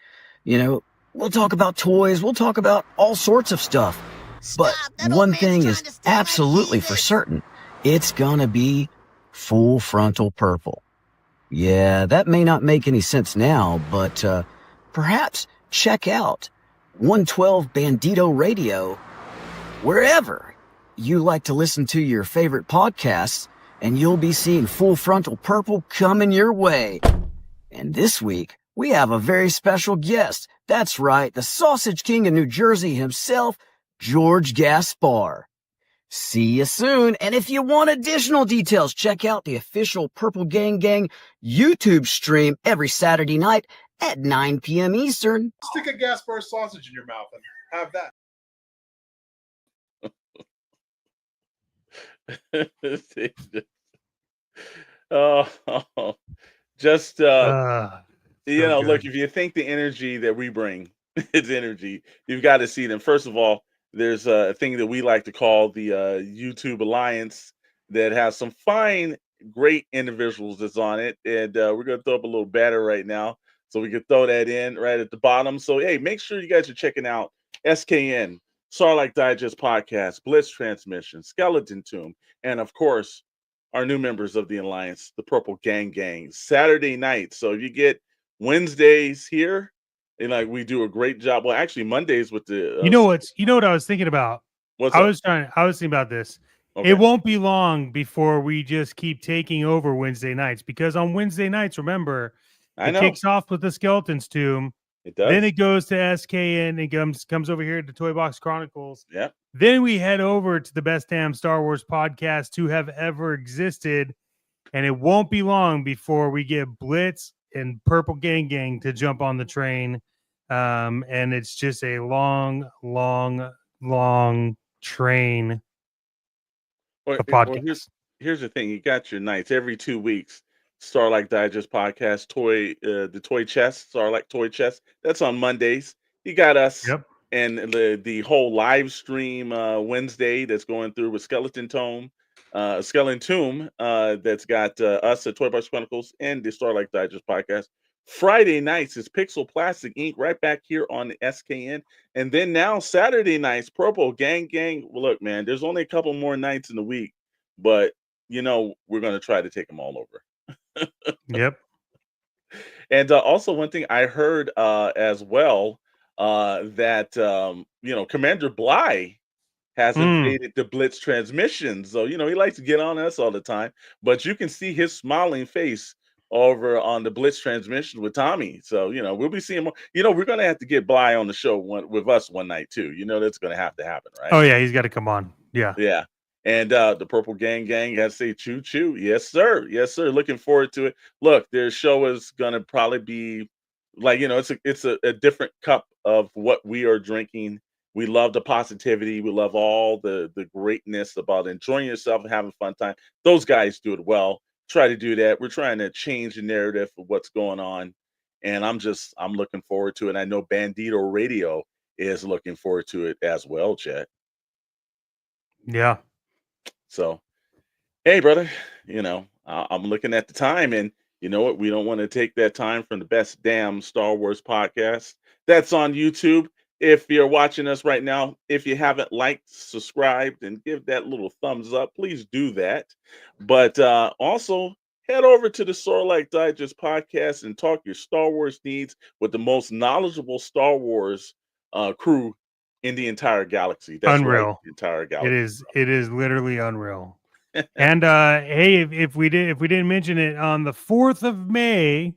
We'll talk about toys, we'll talk about all sorts of stuff. But one thing is absolutely for certain. It's gonna be full frontal purple. Yeah, that may not make any sense now, but perhaps check out 112 Bandito Radio wherever you like to listen to your favorite podcasts, and you'll be seeing full frontal purple coming your way. And this week, we have a very special guest. That's right, the Sausage King of New Jersey himself, George Gaspar. See you soon, and if you want additional details, check out the official Purple Gang Gang YouTube stream every Saturday night at 9 p.m. Eastern. Stick a Gaspar sausage in your mouth and have that. Oh, just You So know, look, good. if you think the energy that we bring is energy, you've got to see them. First of all, there's a thing that we like to call the YouTube Alliance that has some fine, great individuals that's on it. And we're going to throw up a little banner right now so we can throw that in right at the bottom. So, hey, make sure you guys are checking out SKN, Starlight Digest Podcast, Blitz Transmission, Skeleton Tomb, and of course, our new members of the Alliance, the Purple Gang, Saturday night. So if you get Wednesdays here, and like we do a great job. Well, actually, Mondays with the You know what I was thinking about? what's up? I was thinking about this. It Okay, won't be long before we just keep taking over Wednesday nights, because on Wednesday nights, remember, I it know kicks off with the Skeleton's Tomb. it Then does. it goes to SKN and comes over here to Toy Box Chronicles. Yeah, Then we head over to the best damn Star Wars podcast to have ever existed. And it won't be long before we get Blitz and Purple Gang to jump on the train. And it's just a long, long, long train of Well, podcasts. here's the thing. You got your nights every 2 weeks. Starlight Digest podcast, the toy chest, Starlight Toy Chest. That's on Mondays. You got us Yep. and the whole live stream Wednesday that's going through with Skeleton Tomb. That's got us at Toy Box Chronicles and the Starlight Digest podcast. Friday nights is Pixel Plastic Inc. right back here on the SKN. And then now Saturday nights, Purple Gang. Well, look, man, there's only a couple more nights in the week, but we're going to try to take them all over. Yep. And also, one thing I heard as well that Commander Bly has Mm. invaded the Blitz transmission. So he likes to get on us all the time, but you can see his smiling face over on the Blitz transmission with Tommy. So we'll be seeing more. We're going to have to get Bly on the show with us one night too. That's going to have to happen, right? Oh, yeah. He's got to come on. Yeah. Yeah. And the Purple Gang has to say choo choo. Yes, sir. Yes, sir. Looking forward to it. Look, their show is gonna probably be like, it's a different cup of what we are drinking. We love the positivity. We love all the greatness about enjoying yourself and having a fun time. Those guys do it well. Try to do that. We're trying to change the narrative of what's going on. And I'm looking forward to it. I know Bandito Radio is looking forward to it as well, Chet. Yeah. So, hey, brother, I'm looking at the time, and you know what? We don't want to take that time from the best damn Star Wars podcast. That's on YouTube. If you're watching us right now, if you haven't liked, subscribed, and give that little thumbs up, please do that. But also head over to the Starlight Digest podcast and talk your Star Wars needs with the most knowledgeable Star Wars crew in the entire galaxy. That's right, Unreal. the entire galaxy. It is literally unreal. And hey, if we didn't mention it, on the 4th of May,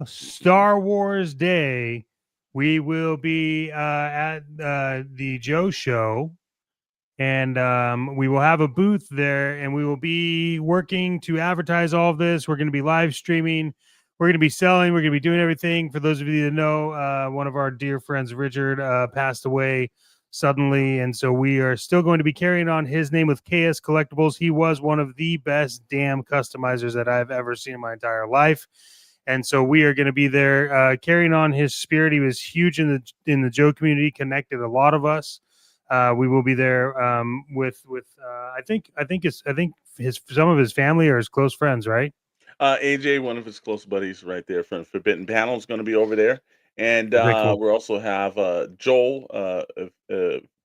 Star Wars Day, we will be at the Joe Show, and we will have a booth there, and we will be working to advertise all of this. We're going to be live streaming. We're going to be selling. We're going to be doing everything. For those of you that know, one of our dear friends, Richard, passed away suddenly, and so we are still going to be carrying on his name with KS Kollectibles. He was one of the best damn customizers that I've ever seen in my entire life. And so we are going to be there carrying on his spirit. He was huge in the Joe community, connected a lot of us. We will be there with I think some of his family or his close friends, right? AJ, one of his close buddies, right there from Forbidden Panel, is going to be over there, and Okay, cool. we also have Joel of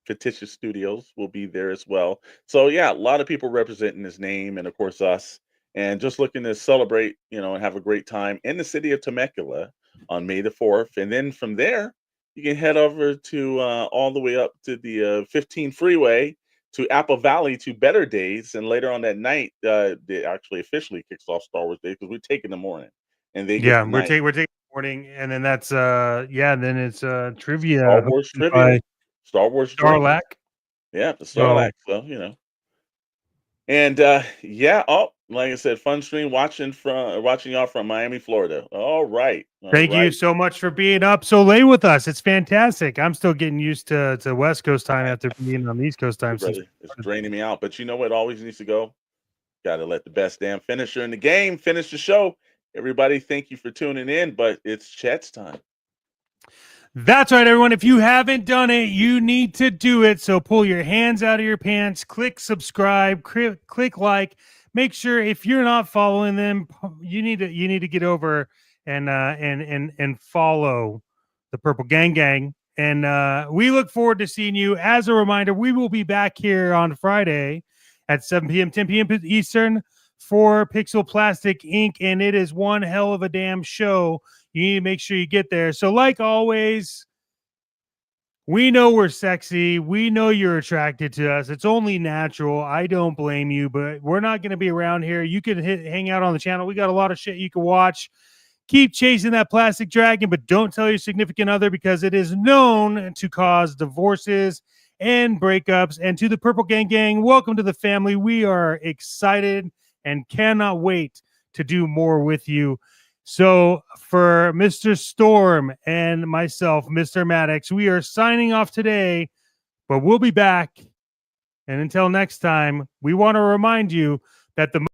Fictitious Studios will be there as well. So yeah, a lot of people representing his name, and of course us, and just looking to celebrate, and have a great time in the city of Temecula on May the 4th, and then from there you can head over to all the way up to the 15 freeway to Apple Valley to Better Days, and later on that night, they actually officially kicks off Star Wars Day because we take in the morning, and they get Yeah, the night. we're taking morning, and then that's and then it's trivia Star Wars hosted trivia, by Star Wars drinking. Starlac. Yeah, the So Sarlacc. So and yeah. Oh, like I said, fun stream watching y'all from Miami, Florida. All right, thank you so much for being up so late with us. It's fantastic. I'm still getting used to West Coast time after being on East Coast time since. brother. It's draining me out, but you know what? Always needs to go. Got to let the best damn finisher in the game finish the show. Everybody, thank you for tuning in, but it's Chet's time. That's right, everyone. If you haven't done it, you need to do it. So pull your hands out of your pants, click subscribe, click like. Make sure if you're not following them, you need to get over and follow the Purple Gang. And we look forward to seeing you. As a reminder, we will be back here on Friday at 7 p.m., 10 p.m. Eastern for Pixel Plastic Inc. And it is one hell of a damn show. You need to make sure you get there. So like always, we know we're sexy. We know you're attracted to us. It's only natural. I don't blame you, but we're not going to be around here. You can hang out on the channel. We got a lot of shit you can watch. Keep chasing that plastic dragon, but don't tell your significant other because it is known to cause divorces and breakups. And to the Purple Gang, welcome to the family. We are excited and cannot wait to do more with you. So for Mr. Storm and myself, Mr. Maddox, we are signing off today, but we'll be back. And until next time, we want to remind you that the